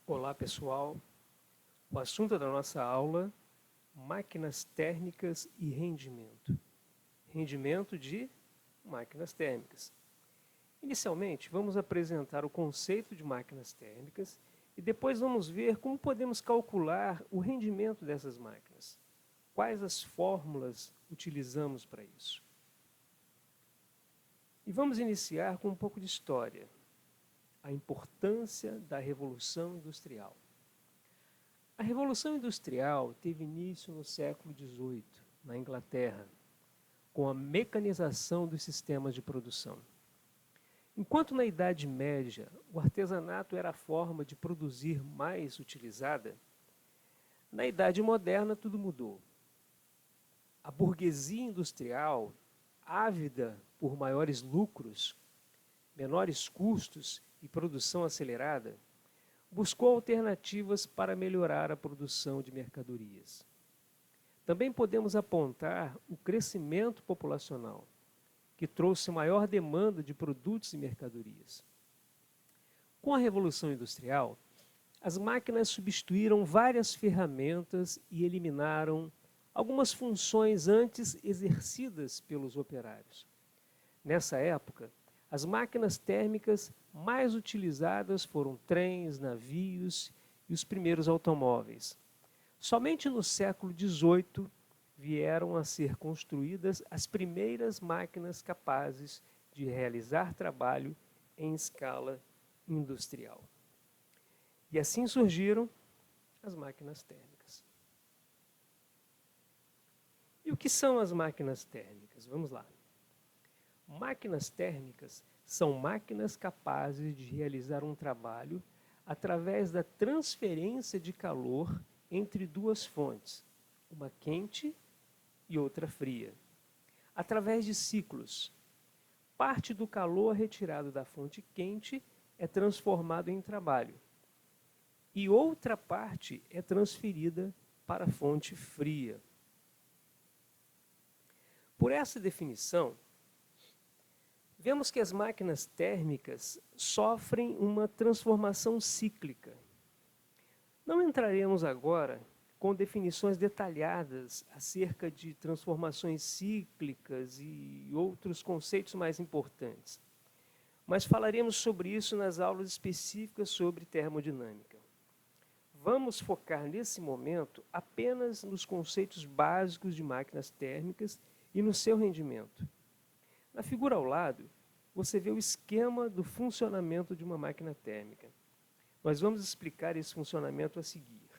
Olá, pessoal. O assunto da nossa aula: máquinas térmicas e rendimento. Rendimento de máquinas térmicas. Inicialmente, vamos apresentar o conceito de máquinas térmicas e depois vamos ver como podemos calcular o rendimento dessas máquinas. Quais as fórmulas utilizamos para isso? E vamos iniciar com um pouco de história. A importância da Revolução Industrial. A Revolução Industrial teve início no século XVIII, na Inglaterra, com a mecanização dos sistemas de produção. Enquanto na Idade Média o artesanato era a forma de produzir mais utilizada, na Idade Moderna tudo mudou. A burguesia industrial, ávida por maiores lucros, menores custos e produção acelerada, buscou alternativas para melhorar a produção de mercadorias. Também podemos apontar o crescimento populacional, que trouxe maior demanda de produtos e mercadorias. Com a Revolução Industrial, as máquinas substituíram várias ferramentas e eliminaram algumas funções antes exercidas pelos operários. Nessa época, as máquinas térmicas mais utilizadas foram trens, navios e os primeiros automóveis. Somente no século XVIII vieram a ser construídas as primeiras máquinas capazes de realizar trabalho em escala industrial. E assim surgiram as máquinas térmicas. E o que são as máquinas térmicas? Vamos lá. Máquinas térmicas são máquinas capazes de realizar um trabalho através da transferência de calor entre duas fontes, uma quente e outra fria, através de ciclos. Parte do calor retirado da fonte quente é transformado em trabalho e outra parte é transferida para a fonte fria. Por essa definição, vemos que as máquinas térmicas sofrem uma transformação cíclica. Não entraremos agora com definições detalhadas acerca de transformações cíclicas e outros conceitos mais importantes, mas falaremos sobre isso nas aulas específicas sobre termodinâmica. Vamos focar nesse momento apenas nos conceitos básicos de máquinas térmicas e no seu rendimento. Na figura ao lado, você vê o esquema do funcionamento de uma máquina térmica. Nós vamos explicar esse funcionamento a seguir.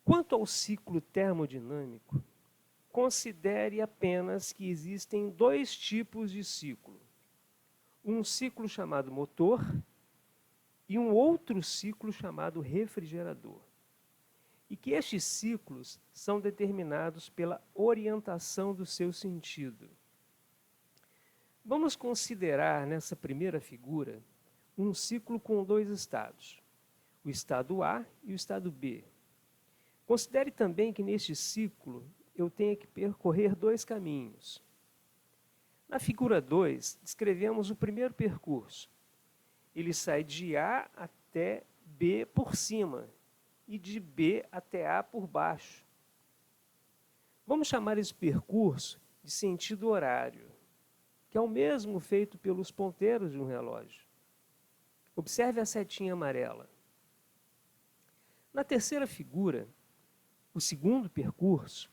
Quanto ao ciclo termodinâmico, considere apenas que existem dois tipos de ciclo. Um ciclo chamado motor e um outro ciclo chamado refrigerador. E que estes ciclos são determinados pela orientação do seu sentido. Vamos considerar nessa primeira figura um ciclo com dois estados, o estado A e o estado B. Considere também que neste ciclo eu tenho que percorrer dois caminhos. Na figura 2, descrevemos o primeiro percurso. Ele sai de A até B por cima e de B até A por baixo. Vamos chamar esse percurso de sentido horário, que é o mesmo feito pelos ponteiros de um relógio. Observe a setinha amarela. Na terceira figura, o segundo percurso,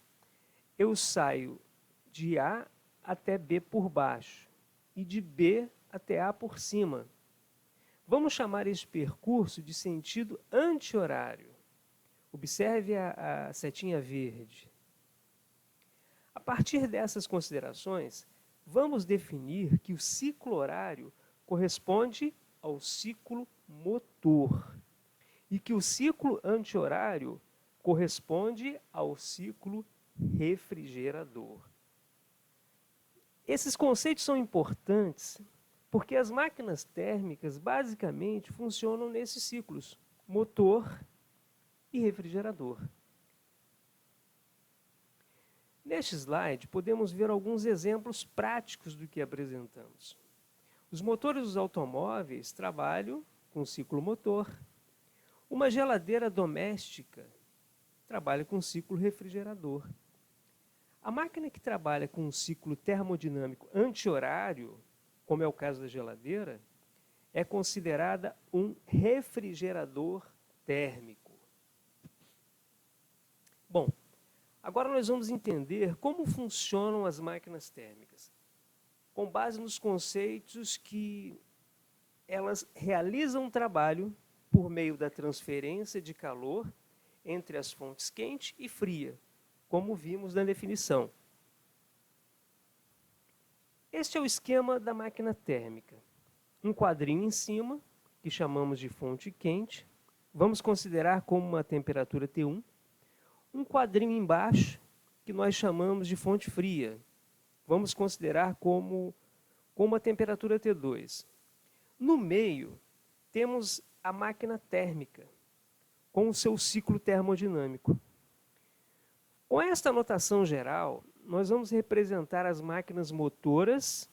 eu saio de A até B por baixo e de B até A por cima. Vamos chamar esse percurso de sentido anti-horário. Observe a setinha verde. A partir dessas considerações, vamos definir que o ciclo horário corresponde ao ciclo motor e que o ciclo anti-horário corresponde ao ciclo refrigerador. Esses conceitos são importantes porque as máquinas térmicas basicamente funcionam nesses ciclos, motor e refrigerador. Neste slide, podemos ver alguns exemplos práticos do que apresentamos. Os motores dos automóveis trabalham com ciclo motor. Uma geladeira doméstica trabalha com ciclo refrigerador. A máquina que trabalha com um ciclo termodinâmico anti-horário, como é o caso da geladeira, é considerada um refrigerador térmico. Bom, agora nós vamos entender como funcionam as máquinas térmicas, com base nos conceitos que elas realizam um trabalho por meio da transferência de calor entre as fontes quente e fria, como vimos na definição. Este é o esquema da máquina térmica. Um quadrinho em cima, que chamamos de fonte quente, vamos considerar como uma temperatura T1. Um quadrinho embaixo, que nós chamamos de fonte fria, vamos considerar como uma temperatura T2. No meio, temos a máquina térmica, com o seu ciclo termodinâmico. Com esta notação geral, nós vamos representar as máquinas motoras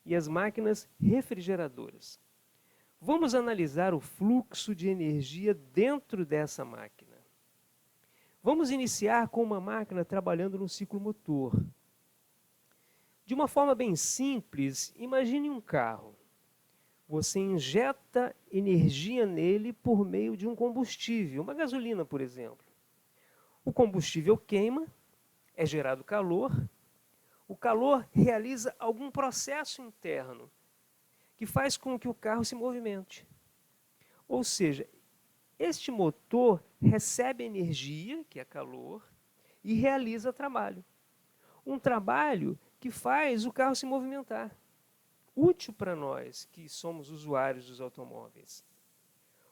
e as máquinas refrigeradoras. Vamos analisar o fluxo de energia dentro dessa máquina. Vamos iniciar com uma máquina trabalhando no ciclo motor. De uma forma bem simples, imagine um carro. Você injeta energia nele por meio de um combustível, uma gasolina, por exemplo. O combustível queima, é gerado calor. O calor realiza algum processo interno que faz com que o carro se movimente. Ou seja, este motor recebe energia, que é calor, e realiza trabalho. Um trabalho que faz o carro se movimentar. Útil para nós, que somos usuários dos automóveis.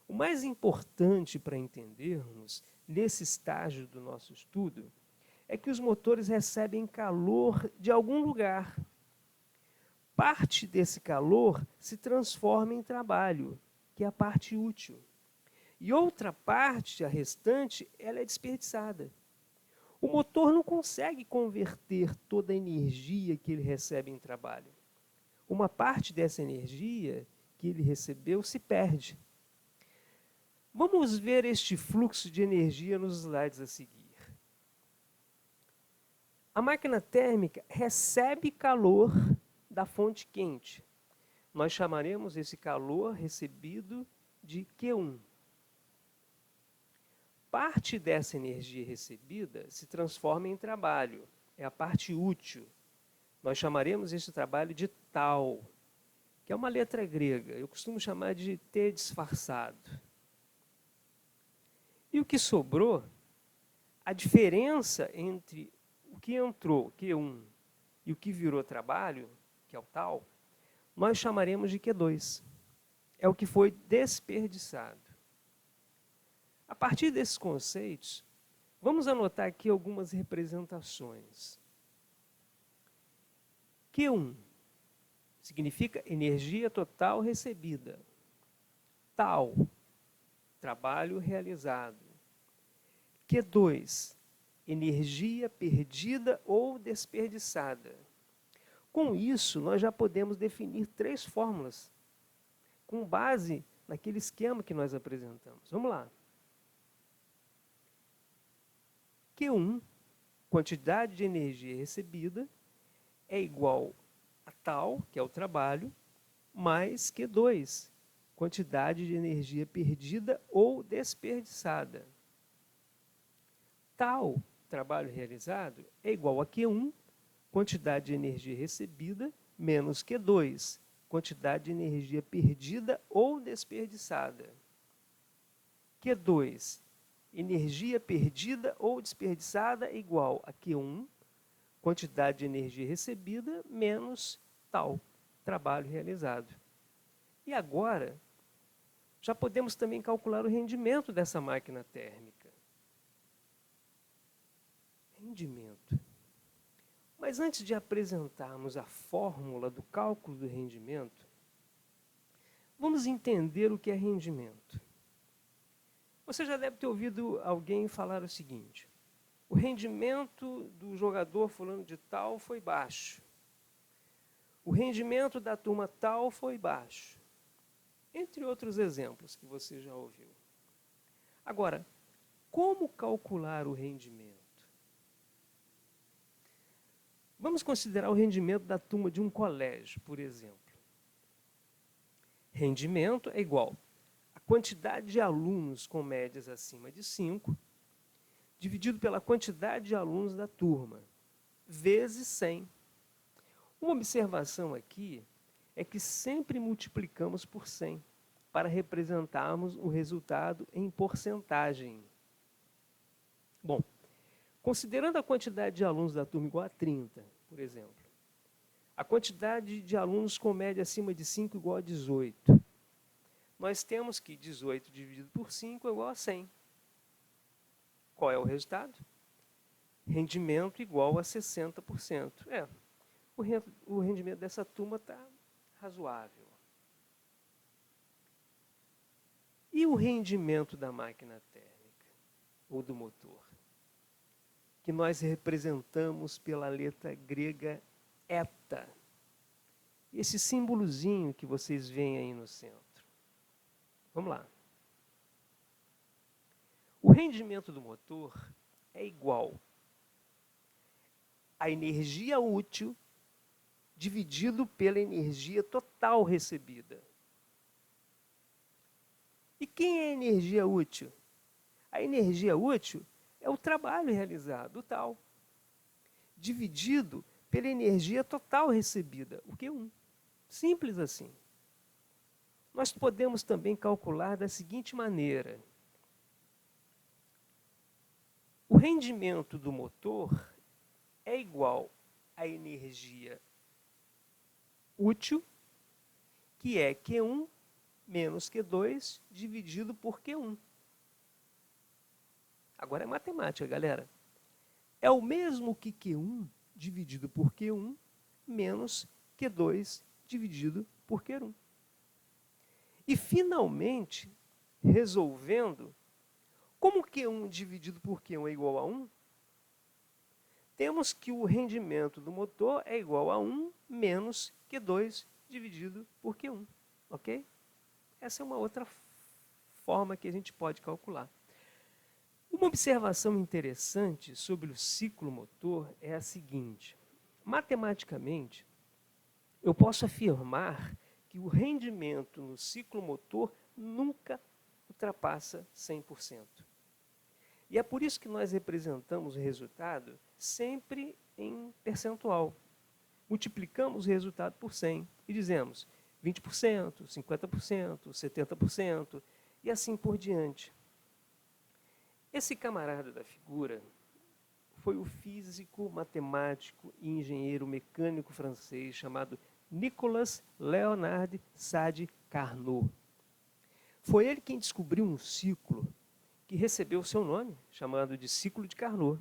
O mais importante para entendermos, nesse estágio do nosso estudo, é que os motores recebem calor de algum lugar. Parte desse calor se transforma em trabalho, que é a parte útil. E outra parte, a restante, ela é desperdiçada. O motor não consegue converter toda a energia que ele recebe em trabalho. Uma parte dessa energia que ele recebeu se perde. Vamos ver este fluxo de energia nos slides a seguir. A máquina térmica recebe calor da fonte quente. Nós chamaremos esse calor recebido de Q1. Parte dessa energia recebida se transforma em trabalho, é a parte útil. Nós chamaremos esse trabalho de tau, que é uma letra grega. Eu costumo chamar de T disfarçado. E o que sobrou, a diferença entre o que entrou, Q1, e o que virou trabalho, que é o tau, nós chamaremos de Q2. É o que foi desperdiçado. A partir desses conceitos, vamos anotar aqui algumas representações. Q1 significa energia total recebida. Tau, trabalho realizado. Q2, energia perdida ou desperdiçada. Com isso, nós já podemos definir 3 fórmulas, com base naquele esquema que nós apresentamos. Vamos lá. Q1, quantidade de energia recebida, é igual a tau, que é o trabalho, mais Q2, quantidade de energia perdida ou desperdiçada. Tau, trabalho realizado, é igual a Q1, quantidade de energia recebida, menos Q2, quantidade de energia perdida ou desperdiçada. Q2, energia perdida ou desperdiçada é igual a Q1, quantidade de energia recebida, menos tau, trabalho realizado. E agora, já podemos também calcular o rendimento dessa máquina térmica. Rendimento. Mas antes de apresentarmos a fórmula do cálculo do rendimento, vamos entender o que é rendimento. Você já deve ter ouvido alguém falar o seguinte: o rendimento do jogador fulano de tal foi baixo. O rendimento da turma tal foi baixo. Entre outros exemplos que você já ouviu. Agora, como calcular o rendimento? Vamos considerar o rendimento da turma de um colégio, por exemplo. Rendimento é igual a quantidade de alunos com médias acima de 5, dividido pela quantidade de alunos da turma, vezes 100. Uma observação aqui é que sempre multiplicamos por 100 para representarmos o resultado em porcentagem. Bom, considerando a quantidade de alunos da turma igual a 30, por exemplo, a quantidade de alunos com média acima de 5 igual a 18, nós temos que 18 dividido por 5 é igual a 100. Qual é o resultado? Rendimento igual a 60%. O rendimento dessa turma está razoável. E o rendimento da máquina térmica, ou do motor? Que nós representamos pela letra grega eta. Esse símbolozinho que vocês veem aí no centro. Vamos lá. O rendimento do motor é igual à energia útil dividido pela energia total recebida. E quem é a energia útil? A energia útil é o trabalho realizado, o tal, dividido pela energia total recebida, o Q1. Simples assim. Nós podemos também calcular da seguinte maneira. O rendimento do motor é igual à energia útil, que é Q1 menos Q2 dividido por Q1. Agora é matemática, galera. É o mesmo que Q1 dividido por Q1 menos Q2 dividido por Q1. E, finalmente, resolvendo, como Q1 dividido por Q1 é igual a 1, temos que o rendimento do motor é igual a 1 menos Q2 dividido por Q1. Ok? Essa é uma outra forma que a gente pode calcular. Uma observação interessante sobre o ciclo motor é a seguinte. Matematicamente, eu posso afirmar que o rendimento no ciclo motor nunca ultrapassa 100%. E é por isso que nós representamos o resultado sempre em percentual. Multiplicamos o resultado por 100 e dizemos 20%, 50%, 70% e assim por diante. Esse camarada da figura foi o físico, matemático e engenheiro mecânico francês chamado Nicolas Léonard Sade Carnot. Foi ele quem descobriu um ciclo que recebeu o seu nome, chamado de ciclo de Carnot.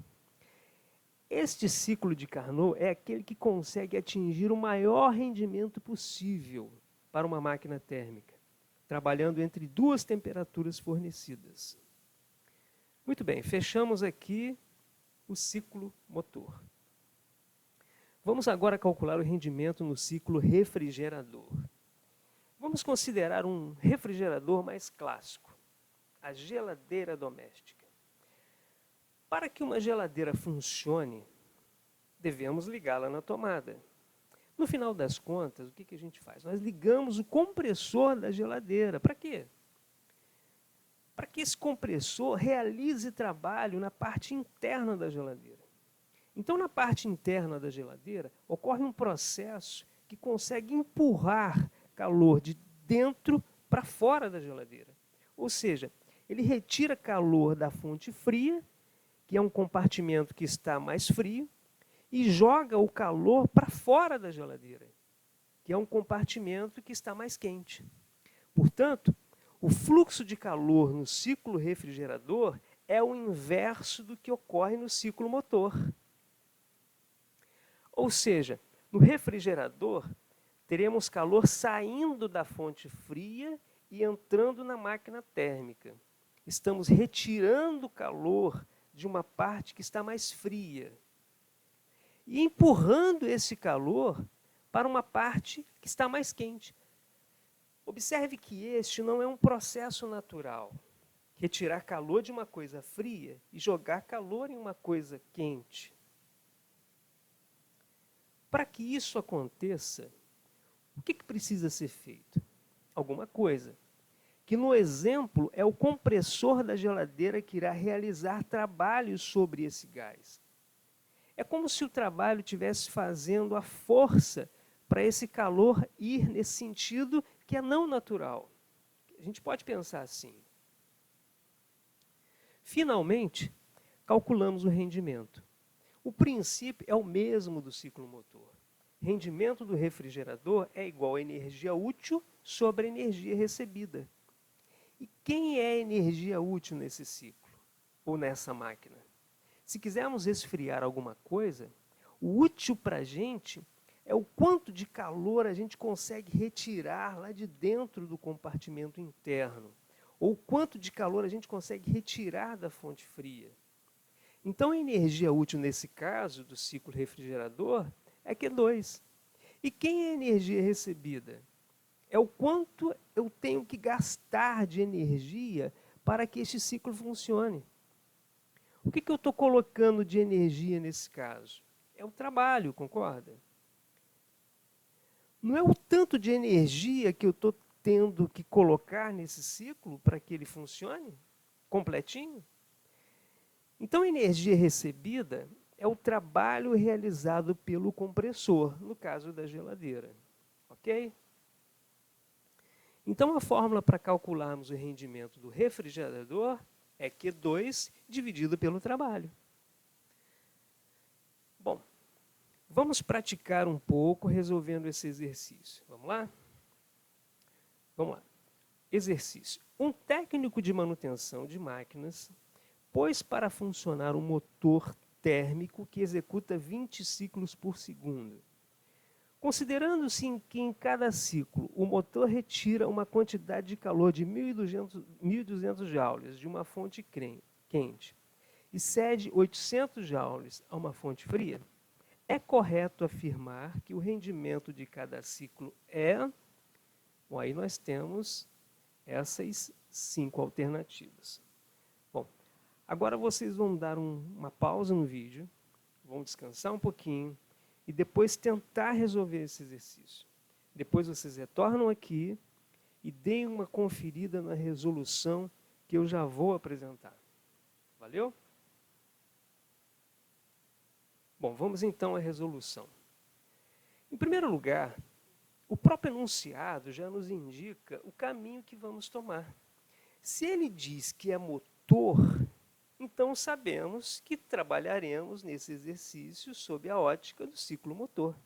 Este ciclo de Carnot é aquele que consegue atingir o maior rendimento possível para uma máquina térmica, trabalhando entre duas temperaturas fornecidas. Muito bem, fechamos aqui o ciclo motor. Vamos agora calcular o rendimento no ciclo refrigerador. Vamos considerar um refrigerador mais clássico, a geladeira doméstica. Para que uma geladeira funcione, devemos ligá-la na tomada. No final das contas, o que a gente faz? Nós ligamos o compressor da geladeira. Para quê? Para que esse compressor realize trabalho na parte interna da geladeira. Então, na parte interna da geladeira, ocorre um processo que consegue empurrar calor de dentro para fora da geladeira. Ou seja, ele retira calor da fonte fria, que é um compartimento que está mais frio, e joga o calor para fora da geladeira, que é um compartimento que está mais quente. Portanto, o fluxo de calor no ciclo refrigerador é o inverso do que ocorre no ciclo motor. Ou seja, no refrigerador, teremos calor saindo da fonte fria e entrando na máquina térmica. Estamos retirando calor de uma parte que está mais fria e empurrando esse calor para uma parte que está mais quente. Observe que este não é um processo natural. Retirar calor de uma coisa fria e jogar calor em uma coisa quente. Para que isso aconteça, o que precisa ser feito? Alguma coisa. Que no exemplo é o compressor da geladeira que irá realizar trabalhos sobre esse gás. É como se o trabalho estivesse fazendo a força para esse calor ir nesse sentido que é não natural. A gente pode pensar assim. Finalmente, calculamos o rendimento. O princípio é o mesmo do ciclo motor. Rendimento do refrigerador é igual a energia útil sobre a energia recebida. E quem é a energia útil nesse ciclo, ou nessa máquina? Se quisermos resfriar alguma coisa, o útil para a gente é o quanto de calor a gente consegue retirar lá de dentro do compartimento interno, ou quanto de calor a gente consegue retirar da fonte fria. Então, a energia útil nesse caso, do ciclo refrigerador, é Q2. E quem é a energia recebida? É o quanto eu tenho que gastar de energia para que este ciclo funcione. O que eu estou colocando de energia nesse caso? É o trabalho, concorda? Não é o tanto de energia que eu estou tendo que colocar nesse ciclo para que ele funcione completinho? Então, a energia recebida é o trabalho realizado pelo compressor, no caso da geladeira. Ok? Então, a fórmula para calcularmos o rendimento do refrigerador é Q2 dividido pelo trabalho. Bom, vamos praticar um pouco resolvendo esse exercício. Vamos lá? Vamos lá. Exercício. Um técnico de manutenção de máquinas pôs para funcionar um motor térmico que executa 20 ciclos por segundo. Considerando-se que em cada ciclo o motor retira uma quantidade de calor de 1.200 joules de uma fonte quente e cede 800 joules a uma fonte fria, é correto afirmar que o rendimento de cada ciclo é... Bom, aí nós temos essas 5 alternativas. Bom, agora vocês vão dar uma pausa no vídeo, vão descansar um pouquinho, e depois tentar resolver esse exercício. Depois vocês retornam aqui e deem uma conferida na resolução que eu já vou apresentar. Valeu? Bom, vamos então à resolução. Em primeiro lugar, o próprio enunciado já nos indica o caminho que vamos tomar. Se ele diz que é motor, então sabemos que trabalharemos nesse exercício sob a ótica do ciclo motor.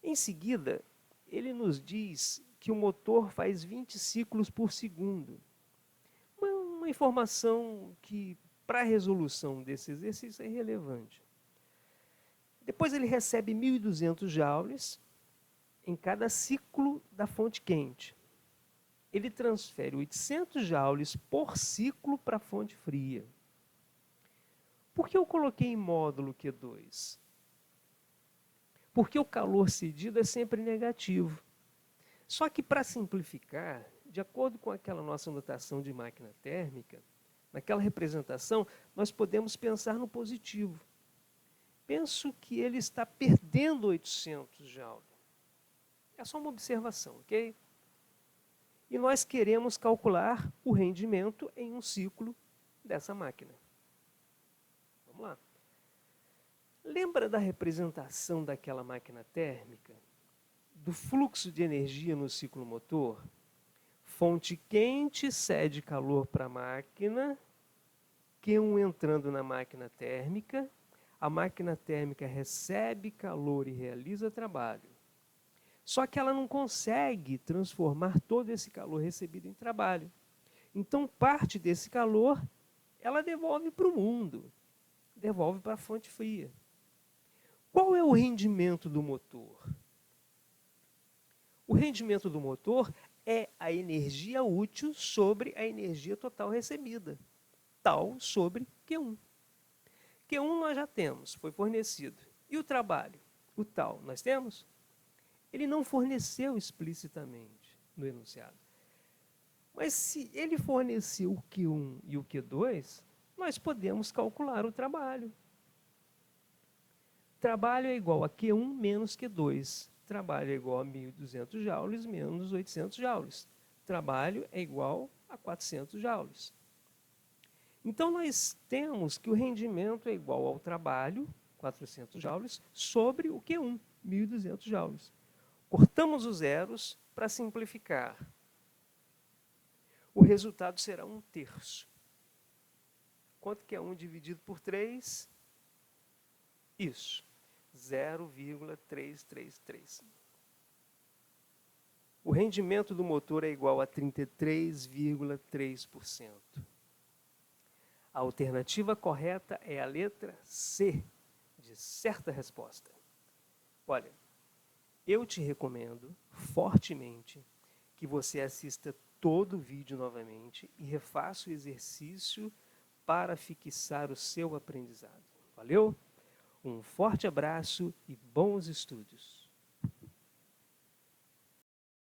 Em seguida, ele nos diz que o motor faz 20 ciclos por segundo. Uma informação que, para a resolução desse exercício, é irrelevante. Depois ele recebe 1.200 joules em cada ciclo da fonte quente. Ele transfere 800 joules por ciclo para a fonte fria. Por que eu coloquei em módulo Q2? Porque o calor cedido é sempre negativo. Só que, para simplificar, de acordo com aquela nossa notação de máquina térmica, naquela representação, nós podemos pensar no positivo. Penso que ele está perdendo 800 joules. É só uma observação, ok? E nós queremos calcular o rendimento em um ciclo dessa máquina. Vamos lá. Lembra da representação daquela máquina térmica? Do fluxo de energia no ciclo motor? Fonte quente cede calor para a máquina, Q1 entrando na máquina térmica, a máquina térmica recebe calor e realiza trabalho. Só que ela não consegue transformar todo esse calor recebido em trabalho. Então, parte desse calor, ela devolve para o mundo, devolve para a fonte fria. Qual é o rendimento do motor? O rendimento do motor é a energia útil sobre a energia total recebida, tal sobre Q1. Q1 nós já temos, foi fornecido. E o trabalho? O tal, nós temos? Ele não forneceu explicitamente no enunciado. Mas se ele forneceu o Q1 e o Q2, nós podemos calcular o trabalho. Trabalho é igual a Q1 menos Q2. Trabalho é igual a 1.200 joules menos 800 joules. Trabalho é igual a 400 joules. Então, nós temos que o rendimento é igual ao trabalho, 400 joules, sobre o Q1, 1.200 joules. Cortamos os zeros para simplificar. O resultado será 1/3. Quanto que é 1 dividido por 3? Isso, 0,333. O rendimento do motor é igual a 33,3%. A alternativa correta é a letra C, de certa resposta. Olha, eu te recomendo fortemente que você assista todo o vídeo novamente e refaça o exercício para fixar o seu aprendizado. Valeu? Um forte abraço e bons estudos!